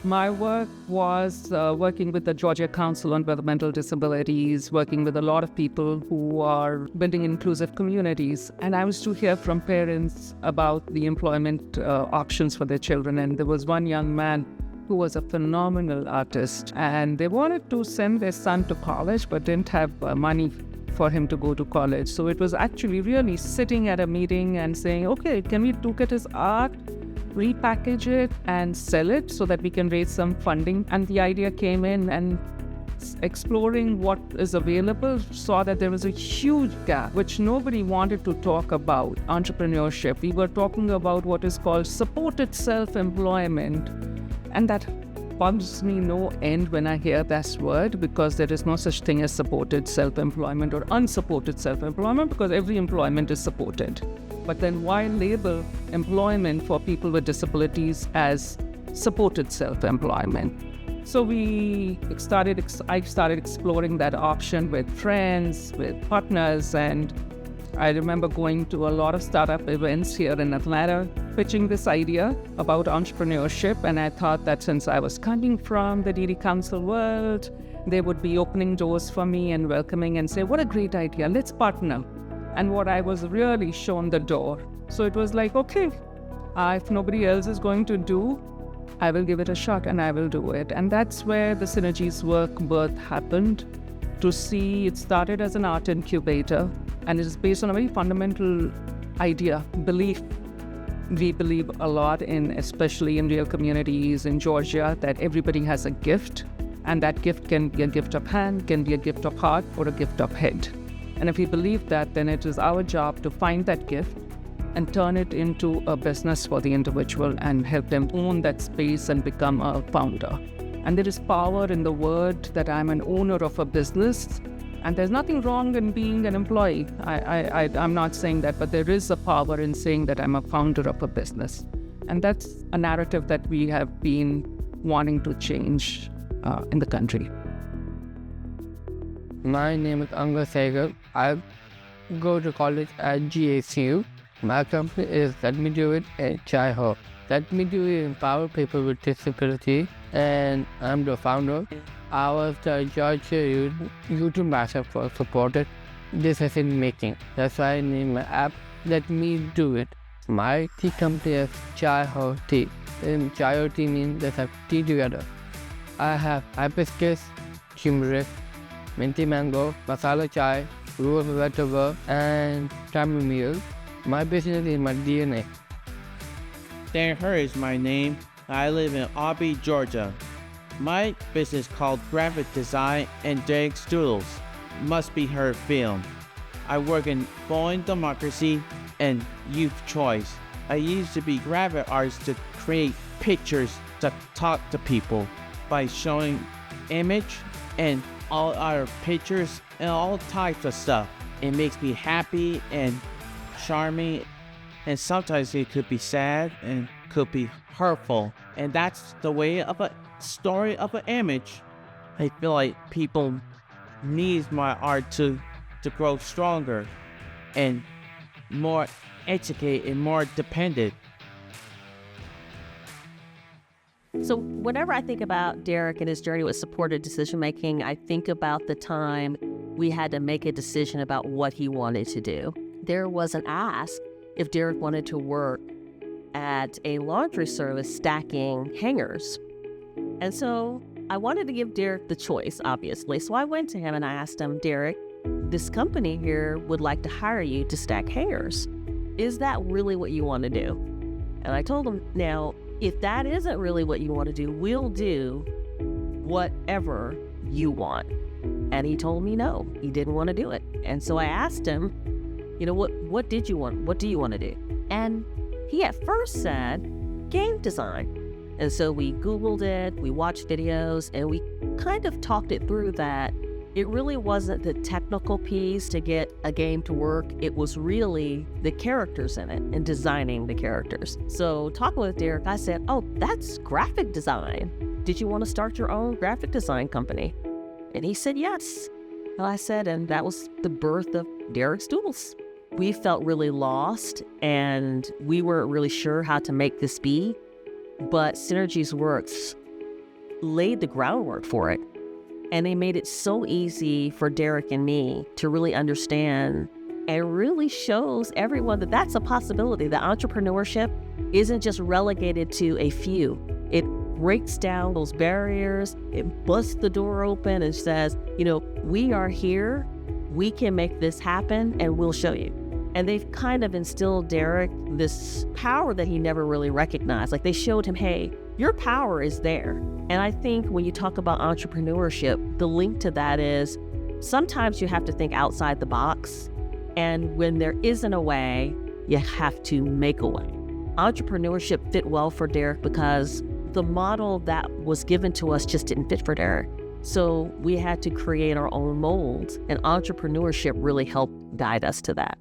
My work was working with the Georgia Council on Developmental Disabilities, working with a lot of people who are building inclusive communities. And I was to hear from parents about the employment options for their children. And there was one young man who was a phenomenal artist. And they wanted to send their son to college, but didn't have money for him to go to college. So it was actually really sitting at a meeting and saying, okay, can we look at his art, repackage it and sell it so that we can raise some funding? And the idea came in, and exploring what is available, saw that there was a huge gap which nobody wanted to talk about. Entrepreneurship, we were talking about what is called supported self-employment, and that bugs me no end when I hear that word, because there is no such thing as supported self-employment or unsupported self-employment, because every employment is supported. But then why label employment for people with disabilities as supported self-employment? So I started exploring that option with friends, with partners, and I remember going to a lot of startup events here in Atlanta, pitching this idea about entrepreneurship. And I thought that since I was coming from the DD Council world, they would be opening doors for me and welcoming and say, what a great idea, let's partner. And what I was really shown the door. So it was like, okay, if nobody else is going to do, I will give it a shot and I will do it. And that's where the Synergies Work birth happened. To see, it started as an art incubator, and it is based on a very fundamental idea, belief. We believe a lot in, especially in real communities in Georgia, that everybody has a gift, and that gift can be a gift of hand, can be a gift of heart, or a gift of head. And if we believe that, then it is our job to find that gift and turn it into a business for the individual and help them own that space and become a founder. And there is power in the word that I'm an owner of a business, and there's nothing wrong in being an employee. I'm not saying that, but there is a power in saying that I'm a founder of a business. And that's a narrative that we have been wanting to change in the country. My name is Anga Segal. I go to college at GSU. My company is Let Me Do It and Chai Ho. Let Me Do It empower people with disability, and I'm the founder. I was the Georgia Youth Ambassador for supported decision making. That's why I named my app Let Me Do It. My tea company is Chai Ho Tea. And Chai Ho Tea means let's have tea together. I have hibiscus, turmeric, minty mango, masala chai, rose vegetable, and chamomile. My business is my DNA. Dan Hur is my name. I live in Aubrey, Georgia. My business called Graphic Design and Derek Stoodles must be heard film. I work in Boeing Democracy and Youth Choice. I used to be graphic artist to create pictures to talk to people by showing image and all our pictures and all types of stuff. It makes me happy and charming, and sometimes it could be sad and could be hurtful. And that's the way of a story of an image. I feel like people need my art to grow stronger and more educated and more dependent. So whenever I think about Derek and his journey with supported decision-making, I think about the time we had to make a decision about what he wanted to do. There was an ask if Derek wanted to work at a laundry service stacking hangers. And so I wanted to give Derek the choice, obviously. So I went to him and I asked him, Derek, this company here would like to hire you to stack hangers. Is that really what you want to do? And I told him, now, if that isn't really what you want to do, we'll do whatever you want. And he told me no, he didn't want to do it. And so I asked him, you know, what did you want? What do you want to do? And he at first said game design. And so we Googled it, we watched videos, and we kind of talked it through that it really wasn't the technical piece to get a game to work. It was really the characters in it and designing the characters. So talking with Derek, I said, oh, that's graphic design. Did you want to start your own graphic design company? And he said, yes. And I said, and that was the birth of Derek's Doodles. We felt really lost and we weren't really sure how to make this be, but Synergies Works laid the groundwork for it. And they made it so easy for Derek and me to really understand, and really shows everyone that that's a possibility. That entrepreneurship isn't just relegated to a few. It breaks down those barriers. It busts the door open and says, we are here. We can make this happen, and we'll show you. And they've kind of instilled Derek this power that he never really recognized. Like, they showed him, hey, your power is there. And I think when you talk about entrepreneurship, the link to that is sometimes you have to think outside the box. And when there isn't a way, you have to make a way. Entrepreneurship fit well for Derek because the model that was given to us just didn't fit for Derek. So we had to create our own molds, and entrepreneurship really helped guide us to that.